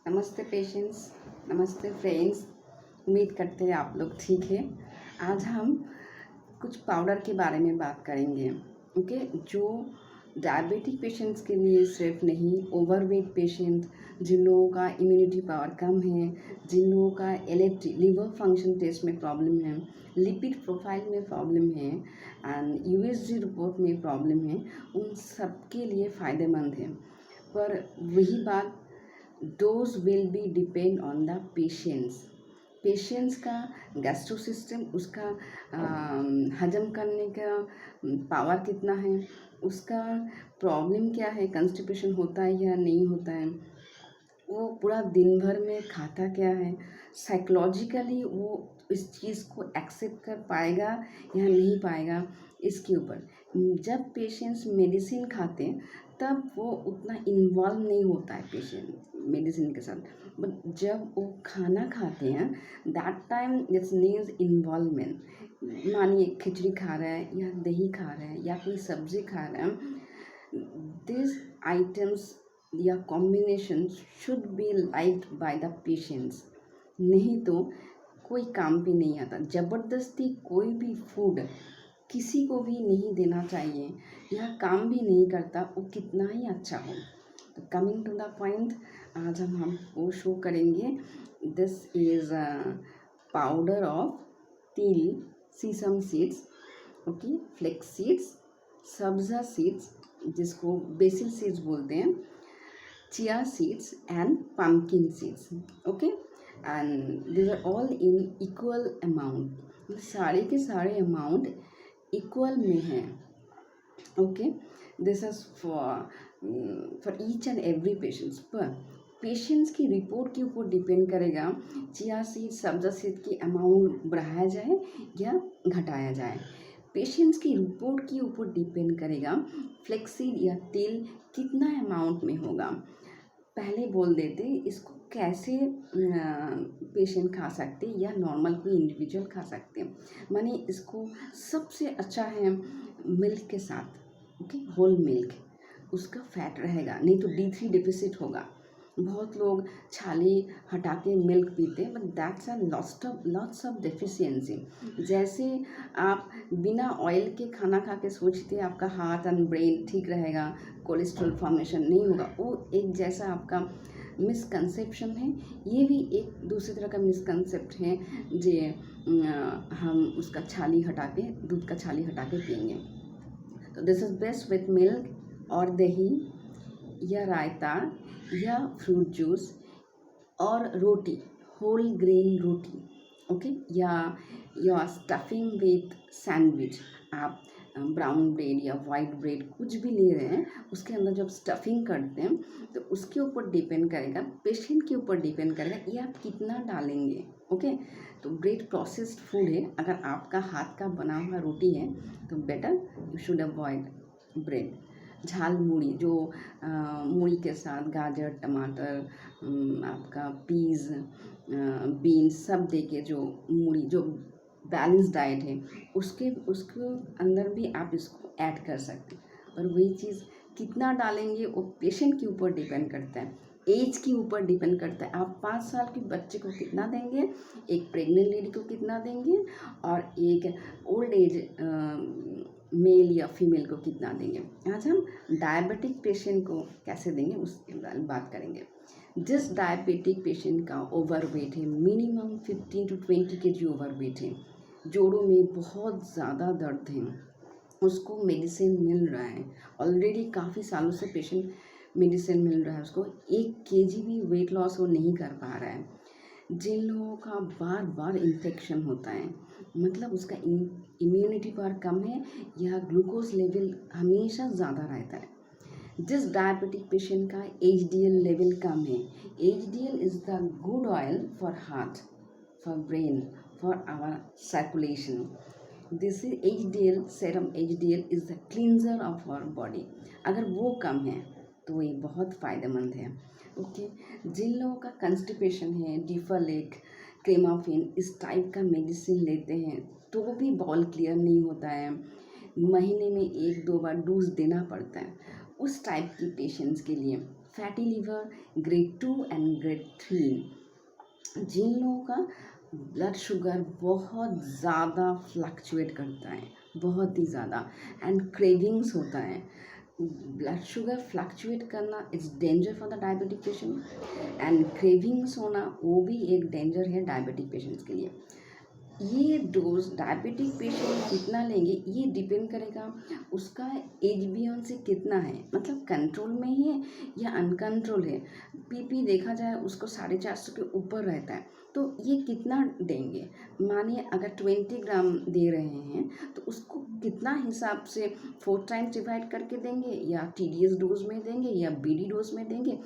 नमस्ते पेशेंट्स, नमस्ते फ्रेंड्स। उम्मीद करते हैं आप लोग ठीक हैं। आज हम कुछ पाउडर के बारे में बात करेंगे। ओके, जो डायबिटिक पेशेंट्स के लिए सिर्फ नहीं, ओवरवेट पेशेंट, जिन लोगों का इम्यूनिटी पावर कम है, जिन लोगों का एलएफटी लिवर फंक्शन टेस्ट में प्रॉब्लम है, लिपिड प्रोफाइल में प्रॉब्लम है एंड यूएसजी रिपोर्ट में प्रॉब्लम है, उन सब के लिए फ़ायदेमंद है। पर वही बात, dose will be depend on the patients का गैस्ट्रो सिस्टम, उसका हजम करने का पावर कितना है, उसका प्रॉब्लम क्या है, कंस्टिपेशन होता है या नहीं होता है, वो पूरा दिन भर में खाता क्या है, साइकोलॉजिकली वो इस चीज़ को एक्सेप्ट कर पाएगा या नहीं पाएगा, इसके ऊपर। जब पेशेंट्स मेडिसिन खाते हैं तब वो उतना इन्वॉल्व नहीं होता है पेशेंट मेडिसिन के साथ, बट जब वो खाना खाते हैं that time it's needs involvement. मानिए खिचड़ी खा रहा है या दही खा रहा है या कोई सब्जी खा रहा है, दिस आइटम्स या combination should be liked by the patients. नहीं तो कोई काम पे नहीं आता। ज़बरदस्ती कोई भी फूड किसी को भी नहीं देना चाहिए, यह काम भी नहीं करता, वो कितना ही अच्छा हो। तो कमिंग टू द पॉइंट, आज हम वो शो करेंगे। This is powder of til, sesame seeds, okay, flax seeds, sabja seeds जिसको बेसिल सीड्स बोलते हैं, chia seeds and pumpkin seeds. Okay, and these are all in equal amount. सारे के सारे अमाउंट इक्वल में है। Okay, this is for each and every patients. पर patients की रिपोर्ट के ऊपर डिपेंड करेगा चिया सीड, सब्जा सीड की अमाउंट बढ़ाया जाए या घटाया जाए। पेशेंट्स की रिपोर्ट के ऊपर डिपेंड करेगा फ्लेक्सीड या तेल कितना अमाउंट में होगा। पहले बोल देते इसको कैसे पेशेंट खा सकते या नॉर्मल कोई इंडिविजुअल खा सकते हैं। माने इसको सबसे अच्छा है मिल्क के साथ। ओके, होल मिल्क, उसका फैट रहेगा, नहीं तो D3 डिफिसिट होगा। बहुत लोग छाली हटा के मिल्क पीते हैं, but that's a lots of deficiency. जैसे आप बिना ऑयल के खाना खा के सोचते हैं आपका हार्ट एंड ब्रेन ठीक रहेगा, कोलेस्ट्रॉल फॉर्मेशन नहीं होगा, वो एक जैसा आपका मिसकंसेप्शन है। ये भी एक दूसरी तरह का मिसकंसेप्ट है जे हम उसका छाली हटा के, दूध का छाली हटा के पिएंगे। तो this is best with milk और दही या रायता या फ्रूट जूस और रोटी, होल ग्रेन रोटी। ओके, या स्टफिंग विथ सैंडविच। आप ब्राउन ब्रेड या वाइट ब्रेड कुछ भी ले रहे हैं, उसके अंदर जब स्टफिंग करते हैं तो उसके ऊपर डिपेंड करेगा, पेशेंट के ऊपर डिपेंड करेगा ये आप कितना डालेंगे। ओके, तो ब्रेड प्रोसेस्ड फूड है, अगर आपका हाथ का बना हुआ रोटी है तो better you should avoid bread. झाल मूढ़ी, जो मूढ़ी के साथ गाजर, टमाटर, आपका पीज़, बीन्स सब दे के जो मूढ़ी, जो बैलेंस डाइट है, उसके अंदर भी आप इसको ऐड कर सकते हैं। और वही चीज़ कितना डालेंगे वो पेशेंट के ऊपर डिपेंड करता है, एज के ऊपर डिपेंड करता है। आप 5 साल के बच्चे को कितना देंगे, एक प्रेग्नेंट लेडी को कितना देंगे, और एक ओल्ड एज मेल या फीमेल को कितना देंगे। आज हम डायबिटिक पेशेंट को कैसे देंगे उसके बारे में बात करेंगे। जिस डायबिटिक पेशेंट का ओवरवेट है, मिनिमम 15 to 20 kg ओवरवेट है, जोड़ों में बहुत ज़्यादा दर्द है, उसको मेडिसिन मिल रहा है ऑलरेडी, काफ़ी सालों से पेशेंट मेडिसिन मिल रहा है उसको, 1 kg भी वेट लॉस वो नहीं कर पा रहा है। जिन लोगों का बार बार इन्फेक्शन होता है, मतलब उसका इम्यूनिटी पावर कम है या ग्लूकोज लेवल हमेशा ज़्यादा रहता है। जिस डायबिटिक पेशेंट का HDL लेवल कम है, HDL is the good oil for heart, for brain, for our circulation. This is HDL, serum HDL is the cleanser of our body. अगर वो कम है तो ये बहुत फ़ायदेमंद है। ओके, जिन लोगों का कंस्टिपेशन है, डिफलेक, क्रेमाफिन, इस टाइप का मेडिसिन लेते हैं तो भी बॉल क्लियर नहीं होता है, महीने में 1-2 बार डोज देना पड़ता है, उस टाइप की पेशेंट्स के लिए fatty liver grade 2 and grade 3, जिन लोगों का ब्लड शुगर बहुत ज़्यादा फ्लक्चुएट करता है, बहुत ही ज़्यादा, एंड क्रेविंग्स होता है। ब्लड शुगर फ्लक्चुएट करना it's danger for the diabetic patient, and cravings होना वो भी एक डेंजर है डायबिटिक पेशेंट्स के लिए। ये डोज डायबिटिक पेशेंट कितना लेंगे ये डिपेंड करेगा उसका एच से कितना है, मतलब कंट्रोल में है या अनकंट्रोल है। पीपी देखा जाए उसको 450 के ऊपर रहता है, तो ये कितना देंगे। मानिए अगर 20 ग्राम दे रहे हैं तो उसको कितना हिसाब से 4 टाइम्स डिवाइड करके देंगे, या TDS डोज में देंगे या BD डोज में देंगे,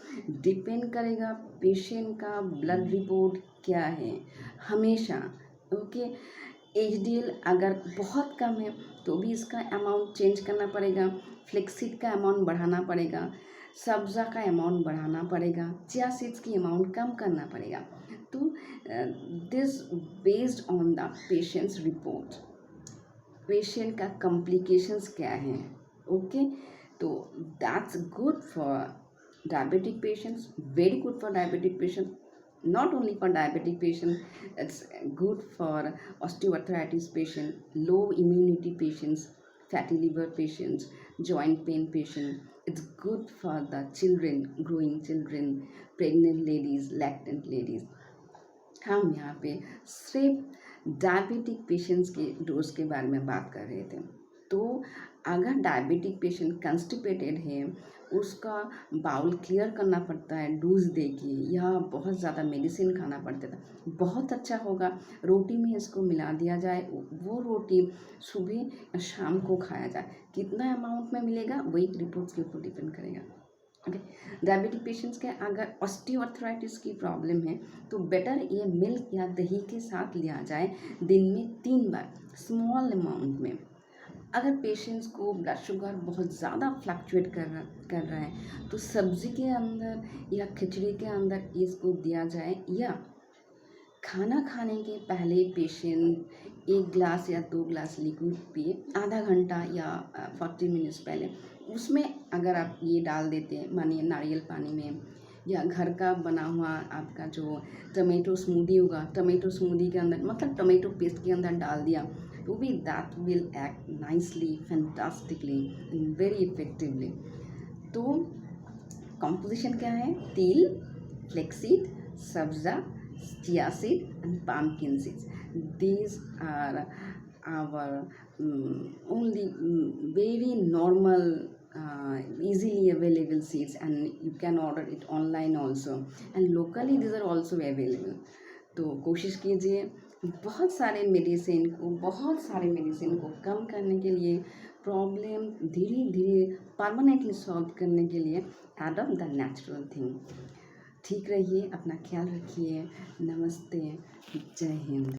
डिपेंड करेगा पेशेंट का ब्लड रिपोर्ट क्या है हमेशा। ओके, HDL अगर बहुत कम है तो भी इसका अमाउंट चेंज करना पड़ेगा, फ्लेक्सीड का अमाउंट बढ़ाना पड़ेगा, सब्ज़ा का अमाउंट बढ़ाना पड़ेगा, चिया सीड्स की अमाउंट कम करना पड़ेगा। तो this based on the patients report, patient का कॉम्प्लिकेशंस क्या हैं। ओके, तो that's good for diabetic patients, very good for diabetic patients, not only for diabetic patient, it's good for osteoarthritis patient, low immunity patients, fatty liver patients, joint pain patient. It's good for the children, growing children, pregnant ladies, lactant ladies. हम यहाँ पे सिर्फ diabetic patients के dose के बारे में बात कर रहे थे। तो अगर डायबिटिक पेशेंट कंस्टिपेटेड है, उसका बाउल क्लियर करना पड़ता है डोज दे के, या बहुत ज़्यादा मेडिसिन खाना पड़ता था, बहुत अच्छा होगा रोटी में इसको मिला दिया जाए, वो रोटी सुबह या शाम को खाया जाए। कितना अमाउंट में मिलेगा वही रिपोर्ट्स के ऊपर डिपेंड करेगा। ओके, डायबिटिक पेशेंट्स के अगर ऑस्टियोआर्थराइटिस की प्रॉब्लम है तो बेटर ये मिल्क या दही के साथ लिया जाए दिन में 3 बार स्मॉल अमाउंट में। अगर पेशेंट्स को ब्लड शुगर बहुत ज़्यादा फ्लक्चुएट कर रहा है तो सब्ज़ी के अंदर या खिचड़ी के अंदर इसको दिया जाए, या खाना खाने के पहले पेशेंट 1 ग्लास या 2 ग्लास लिक्विड पिए आधा घंटा या 40 मिनट्स पहले। उसमें अगर आप ये डाल देते हैं, मानिए नारियल पानी में, या घर का बना हुआ आपका जो टमेटो स्मूदी होगा, टमेटो स्मूदी के अंदर मतलब टमेटो पेस्ट के अंदर डाल दिया, तो भी that will act nicely, fantastically and very effectively. तो कॉम्पोजिशन क्या है? तिल, flaxseed, सब्जा, chia seed and pumpkin seeds. These are our only very normal, easily available seeds, and you can order it online also, and locally these are also available. तो कोशिश कीजिए बहुत सारे medicine को कम करने के लिए, प्रॉब्लम धीरे धीरे परमानेंटली सॉल्व करने के लिए एडॉप्ट द नेचुरल थिंग। ठीक रहिए, अपना ख्याल रखिए। नमस्ते, जय हिंद।